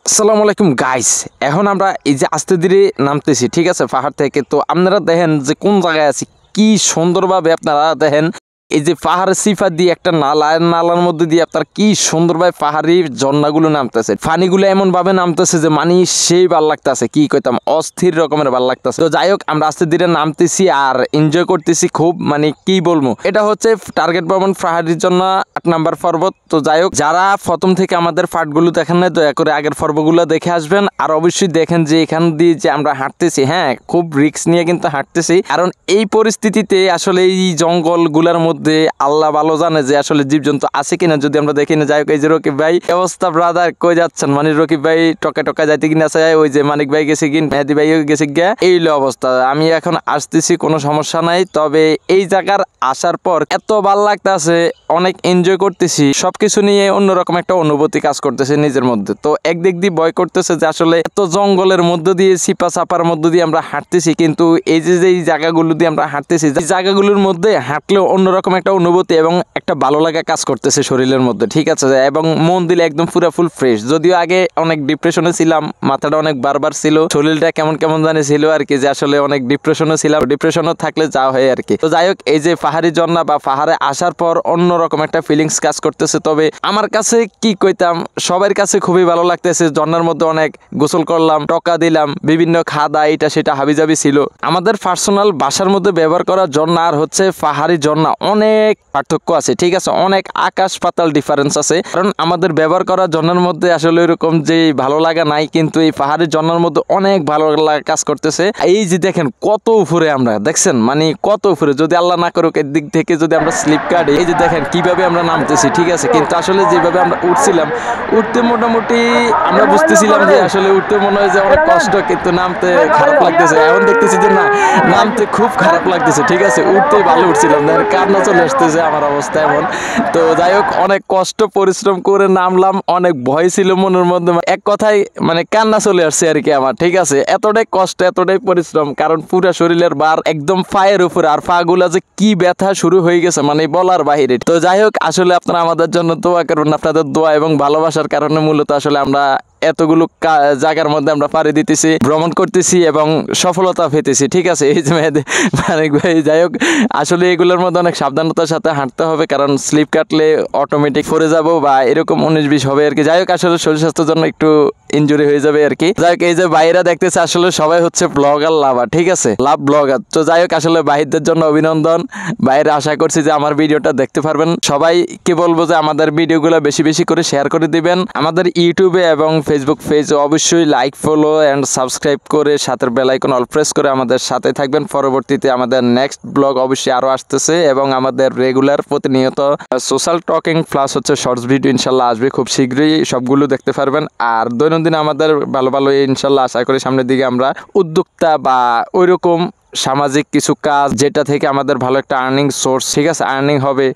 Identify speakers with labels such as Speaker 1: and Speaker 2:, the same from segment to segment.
Speaker 1: আসসালামু আলাইকুম গাইস। এখন আমরা এই যে আস্তে ধীরে নামতেছি, ঠিক আছে, পাহাড় থেকে। তো আপনারা দেখেন যে কোন জায়গায় আছি, কি সুন্দরভাবে আপনারা দেখেন এই যে পাহাড়ের সিফা দিয়ে একটা নালার মধ্যে দিয়ে আপনার কি সুন্দরভাবে পাহাড়ি ঝর্ণাগুলো নামতেছে, পানিগুলো এমন ভাবে নামতেছে যে মানে সেই ভাল লাগতেছে, কি কইতাম, অস্থির রকমের ভাল লাগতেছে। তো যাই হোক, আমরা আস্তে ধীরে নামতেছি আর এনজয় করতেছি খুব, মানে কি বলবো, এটা হচ্ছে টার্গেট ভ্রমণ পাহাড়ির জন্য 8 নাম্বার পর্বত। তো যাই হোক, যারা প্রথম থেকে আমাদের পার্টগুলো দেখেন না, দয়া করে আগের পর্বগুলো দেখে আসবেন। আর অবশ্যই দেখেন যে এখান দিয়ে যে আমরা হাঁটতেছি, হ্যাঁ, খুব রিস্ক নিয়ে কিন্তু হাঁটতেছি, কারণ এই পরিস্থিতিতে আসলে এই জঙ্গলগুলোর মধ্যে আল্লাহ ভালো জানে যে আসলে জীবজন্তু আছে কিনা, যদি আমরা দেখি না। যাই হোক, এই যে রকিব ভাই, অবস্থা ব্রাদার, কই যাচ্ছেন? মানে রকিব ভাই টকা যাইতে কিনা আছে, ওই যে মানিক ভাই গেছে কিন, মেহেদি ভাই গেছে গিয়া, এই অবস্থা। আমি এখন আসতেছি, কোনো সমস্যা নাই। তবে এই জায়গার আসার পর এত ভাল লাগতেছে, অনেক এনজয় করতেছি, সবকিছু নিয়ে অন্যরকম একটা অনুভূতি কাজ করতেছে নিজের মধ্যে। তো একদিক দিয়ে ভয় করতেছে যে আসলে এত জঙ্গলের মধ্যে দিয়ে, সিপা চাপার মধ্যে দিয়ে আমরা হাঁটতেছি, কিন্তু এই যে এই জায়গাগুলো দিয়ে আমরা হাঁটতেছি, এই জায়গাগুলোর মধ্যে হাঁটলেও অন্যরকম একটা অনুভূতি এবং একটা ভালো লাগা কাজ করতেছে শরীরের মধ্যে, ঠিক আছে, এবং মন দিলে একদম পুরো ফুল ফ্রেশ। যদিও আগে অনেক ডিপ্রেশনে ছিলাম, মাথাটা অনেক বারবার ছিল, শরীরটা কেমন কেমন জানি ছিল আর কি, যে আসলে অনেক ডিপ্রেশনে ছিলাম, ডিপ্রেশনও থাকলে যা হয় আর কি। তো যাই হোক, এই যে পাহাড়ি ঝর্ণা বা পাহাড়ে আসার পর অন্যরকম একটা ফিলিংস কাজ করতেছে। তবে আমার কাছে কি কইতাম, সবার কাছে খুবই ভালো লাগতেছে। ঝর্ণার মধ্যে অনেক গোসল করলাম, টকা দিলাম, বিভিন্ন খাদা এটা সেটা হাবিজাবি ছিল। আমাদের পার্সোনাল বাসার মধ্যে ব্যবহার করা ঝর্ণা আর হচ্ছে পাহাড়ি ঝর্ণা অনেক পার্থক্য আছে, ঠিক আছে, অনেক আকাশ পাতাল ডিফারেন্স আছে। কারণ আমাদের ব্যবহার করা ঝর্ণার মধ্যে আসলে এরকম যে ভালো লাগা নাই, কিন্তু এই পাহাড়ি ঝর্ণার মধ্যে অনেক ভালো লাগা কাজ করতেছে। এই যে দেখেন কত উপরে আমরা, দেখছেন, মানে কত উপরে, যদি আল্লাহ না করুক এর দিক থেকে যদি আমরা স্লিপ কাটি, এই যে দেখেন কিভাবে আমরা নামতেছি, ঠিক আছে। কিন্তু আসলে যেভাবে আমরা উঠছিলাম, উঠতে মোটামুটি আমরা বুঝতেছিলাম যে আসলে উঠতে মনে হয় যে অনেক কষ্ট, কিন্তু নামতে খারাপ লাগতেছে। এখন দেখতেছি যে না, নামতে খুব খারাপ লাগতেছে, ঠিক আছে, উঠতে ভালো উঠছিলাম, কান্না চলে আসতেছে আমার অবস্থা এমন। তো যাই হোক, অনেক কষ্ট পরিশ্রম করে নামলাম, অনেক ভয় ছিল মনের মধ্যে, এক কথায় মানে কান্না চলে আসছে আর কি আমার, ঠিক আছে, এতটাই কষ্ট, এতটাই পরিশ্রম, কারণ পুরা শরীরের বার একদম পায়ের উপরে, আর পা গুলা যে কি ব্যথা শুরু হয়ে গেছে মানে বলার বাহিরে। তো যাই হোক, আসলে আপনারা আমাদের জন্য দোয়া করবেন, আপনাদের দোয়া এবং ভালোবাসার কারণে মূলত আসলে আমরা এতগুলো জায়গার মধ্যে আমরা পাড়ি দিতেছি, ভ্রমণ করতেছি এবং সফলতা পেতেছি, ঠিক আছে। এই যে মানিক ভাই, যাই হোক, আসলে এগুলোর মধ্যে অনেক সাবধানতার সাথে হাঁটতে হবে, কারণ স্লিপ কাটলে অটোমেটিক পড়ে যাব বা এরকম 19-20 হবে আর কি। যাই হোক, আসলে শরীর স্বাস্থ্যের জন্য একটু ইনজুরি হয়ে যাবে আর কি। যাই হোক, এই যে বাইরা দেখতেছে, আসলে সবাই হচ্ছে ব্লগার লাভার, ঠিক আছে, লাভ ব্লগার। তো যাই হোক, আসলে বাহিরদের জন্য অভিনন্দন। বাইরে আশা করছি যে আমার ভিডিওটা দেখতে পারবেন। সবাইকে বলবো যে আমাদের ভিডিওগুলো বেশি বেশি করে শেয়ার করে দিবেন। আমাদের ইউটিউবে এবং ফেসবুক পেজে অবশ্যই লাইক, ফলো অ্যান্ড সাবস্ক্রাইব করে সাথে বেল আইকন অল প্রেস করে আমাদের সাথে থাকবেন। পরবর্তীতে আমাদের নেক্সট ব্লগ অবশ্যই আরও আসতেছে এবং আমাদের রেগুলার প্রতিনিয়ত সোশ্যাল টকিং প্লাস হচ্ছে শর্টস ভিডিও ইনশাল্লাহ আসবে খুব শীঘ্রই, সবগুলো দেখতে পারবেন। আর দৈনন্দিন আমাদের ভালো ভালো ইনশাল্লাহ আশা করি সামনের দিকে আমরা উদ্যোক্তা বা ওইরকম সামাজিক কিছু কাজ, যেটা থেকে আমাদের ভালো একটা আর্নিং সোর্স, ঠিক আছে, আর্নিং হবে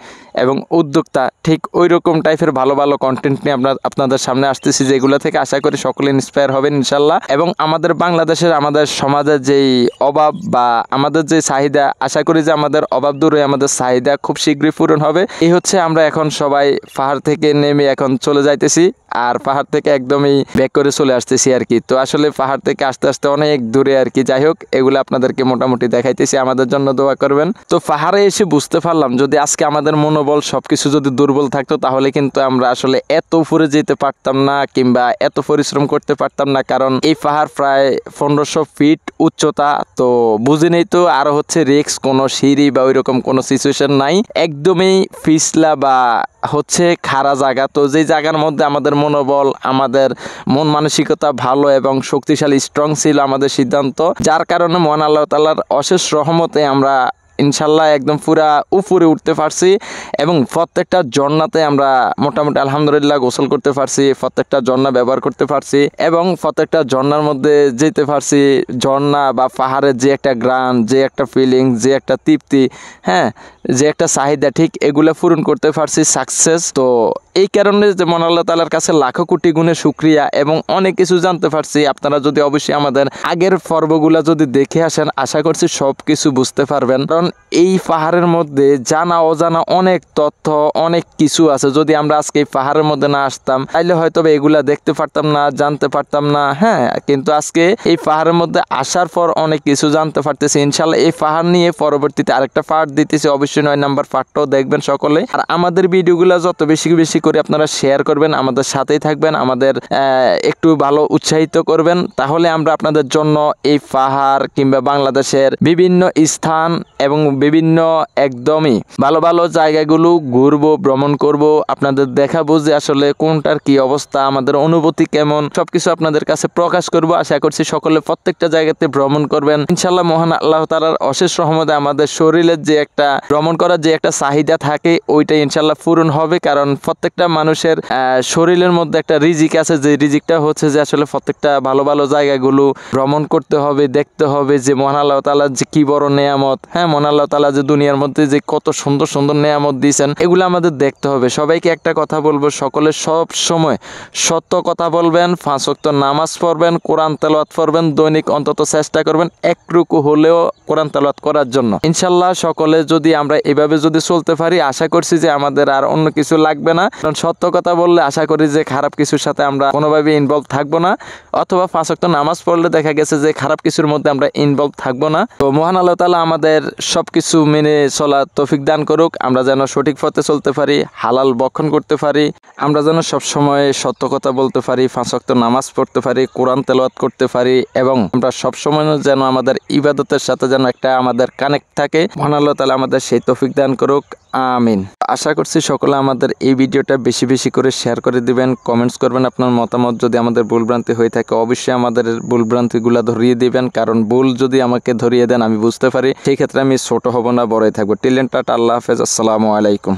Speaker 1: এবং উদ্যোক্তা, ঠিক ওই রকম টাইপের ভালো ভালো কন্টেন্ট নিয়ে আমরা আপনাদের সামনে আসতেছি, যেগুলো থেকে আশা করি সকলে ইন্সপায়ার হবেন ইনশাল্লাহ। এবং আমাদের বাংলাদেশের, আমাদের সমাজের যেই অভাব বা আমাদের যে চাহিদা, আশা করি যে আমাদের অভাব দূর হয়ে আমাদের চাহিদা খুব শীঘ্রই পূরণ হবে। এই হচ্ছে আমরা এখন সবাই পাহাড় থেকে নেমে এখন চলে যাইতেছি, আর পাহাড় থেকে একদমই ব্যাক করে চলে আসতেছি আর কি। তো আসলে পাহাড় থেকে আস্তে আস্তে অনেক দূরে আর কি। যাই হোক, এগুলো আপনাদেরকে মোটামুটি দেখাইতেছি, আমাদের জন্য দোয়া করবেন। তো পাহাড়ে এসে বুঝতে পারলাম, যদি আজকে আমাদের মনোবল সবকিছু যদি দুর্বল থাকতো, তাহলে কিন্তু আমরা আসলে এত উপরে যেতে পারতাম না কিংবা এত পরিশ্রম করতে পারতাম না, কারণ এই পাহাড় প্রায় 1500 ফিট উচ্চতা। তো বুঝে নেই তো, আরো হচ্ছে রিস্ক, কোনো সিঁড়ি বা ওইরকম কোনো সিচুয়েশন নাই, একদমই পিছলা বা হচ্ছে খাড়া জায়গা। তো যেই জায়গার মধ্যে আমাদের মনোবল, আমাদের মন মানসিকতা ভালো এবং শক্তিশালী স্ট্রং ছিল আমাদের সিদ্ধান্ত, যার কারণে মহান আল্লাহ তাআলার অশেষ রহমতে আমরা ইনশাল্লাহ একদম পুরা উপরে উঠতে পারছি এবং প্রত্যেকটা ঝর্ণাতে আমরা মোটামুটি আলহামদুলিল্লাহ গোসল করতে পারছি, প্রত্যেকটা ঝর্ণা ব্যবহার করতে পারছি এবং প্রত্যেকটা ঝর্ণার মধ্যে যেতে পারছি। ঝর্ণা বা পাহাড়ের যে একটা গ্রান, যে একটা ফিলিং, যে একটা তৃপ্তি, হ্যাঁ, যে একটা চাহিদা, ঠিক এগুলো পূরণ করতে পারছি সাকসেস। তো এই কারণে যে মহান আল্লাহ তাআলার কাছে লাখো কোটি গুণে শুকরিয়া এবং অনেক কিছু জানতে পারছি। আপনারা যদি অবশ্যই আমাদের আগের পর্বগুলা যদি দেখে আসেন, আশা করছি সব কিছু বুঝতে পারবেন। কারণ এই পাহাড়ের মধ্যে জানা অজানা অনেক তথ্য, অনেক কিছু আছে। যদি আমরা আজকে এই পাহাড়ের মধ্যে না আসতাম তাইলে হয়তো এগুলা দেখতে পারতাম না, জানতে পারতাম না। হ্যাঁ, কিন্তু আজকে এই পাহাড়ের মধ্যে আসার পর অনেক কিছু জানতে পারতেছি। ইনশাল্লাহ এই পাহাড় নিয়ে পরবর্তীতে আরেকটা পার্ট দিতেছি, অবশ্যই 9 নাম্বার পার্টটাও দেখবেন সকলে। আর আমাদের ভিডিওগুলো যত বেশি বেশি করে আপনারা শেয়ার করবেন, আমাদের সাথেই থাকবেন, আমাদের একটু ভালো উৎসাহিত করবেন, তাহলে আমরা আপনাদের জন্য এই পাহাড় কিংবা বাংলাদেশের বিভিন্ন স্থান এবং বিভিন্ন একদমই ভালো ভালো জায়গাগুলো ঘুরবো, ভ্রমণ করব, আপনাদের দেখাবো যে আসলে কোনটার কি অবস্থা, আমাদের অনুভূতি কেমন, সবকিছু আপনাদের কাছে প্রকাশ করব। আশা করছি সকলে প্রত্যেকটা জায়গাতে ভ্রমণ করবেন ইনশাল্লাহ। মহান আল্লাহ তাআলার অশেষ রহমতে আমাদের শরীরের যে একটা ভ্রমণ করার যে একটা চাহিদা থাকে ওইটা ইনশাল্লাহ পূরণ হবে। কারণ প্রত্যেকটা মানুষের শরীরের মধ্যে একটা রিজিক আছে, যে রিজিকটা হচ্ছে যে আসলে প্রত্যেকটা ভালো ভালো জায়গাগুলো ভ্রমণ করতে হবে, দেখতে হবে যে মহান আল্লাহ তাআলা যে কি বড় নেয়ামত। হ্যাঁ, মহান আল্লাহ তাআলা যে দুনিয়ার মধ্যে যে কত সুন্দর সুন্দর নেয়ামত দিয়েছেন এগুলো আমাদের দেখতে হবে। সবাইকে একটা কথা বলবো, সকলে সব সময় সত্য কথা বলবেন, 5 ওয়াক্ত নামাজ পড়বেন, কোরআন তেলাওয়াত করবেন, দৈনিক অন্তত চেষ্টা করবেন একটুকু হলেও কোরআন তেলাওয়াত করার জন্য। ইনশাল্লাহ সকলে যদি আমরা এভাবে যদি চলতে পারি, আশা করছি যে আমাদের আর অন্য কিছু লাগবে না। কারণ সত্য কথা বললে আশা করি যে খারাপ কিছুর সাথে আমরা কোনোভাবে ইনভলভ থাকবো না, অথবা 5 ওয়াক্ত নামাজ পড়লে দেখা গেছে যে খারাপ কিছুর মধ্যে আমরা ইনভলভ থাকবো না। তো মহান আল্লাহ তাআলা আমাদের সবকিছু মেনে চলার তৌফিক দান করুক, আমরা যেন সঠিক পথে চলতে পারি, হালাল ভক্ষণ করতে পারি, আমরা যেন সবসময় সত্য কথা বলতে পারি, 5 ওয়াক্ত নামাজ পড়তে পারি, কোরআন তেলাওয়াত করতে পারি, এবং আমরা সবসময় যেন আমাদের ইবাদতের সাথে যেন একটা আমাদের কানেক্ট থাকে। মহান আল্লাহ তাআলা আমাদের সেই তৌফিক দান করুক, আমিন। আশা করছি সকলে আমাদের এই ভিডিওটা বেশি বেশি করে শেয়ার করে দিবেন, কমেন্টস করবেন আপনার মতামত। যদি আমাদের ভুলভ্রান্তি হয়ে থাকে অবশ্যই আমাদের ভুলভ্রান্তিগুলো ধরিয়ে দিবেন, কারণ ভুল যদি আমাকে ধরিয়ে দেন আমি বুঝতে পারি, সেই ক্ষেত্রে আমি ছোট হব না, বড়ই থাকবো। টিলেন টাটা, আল্লাহ হাফেজ, আসসালামু আলাইকুম।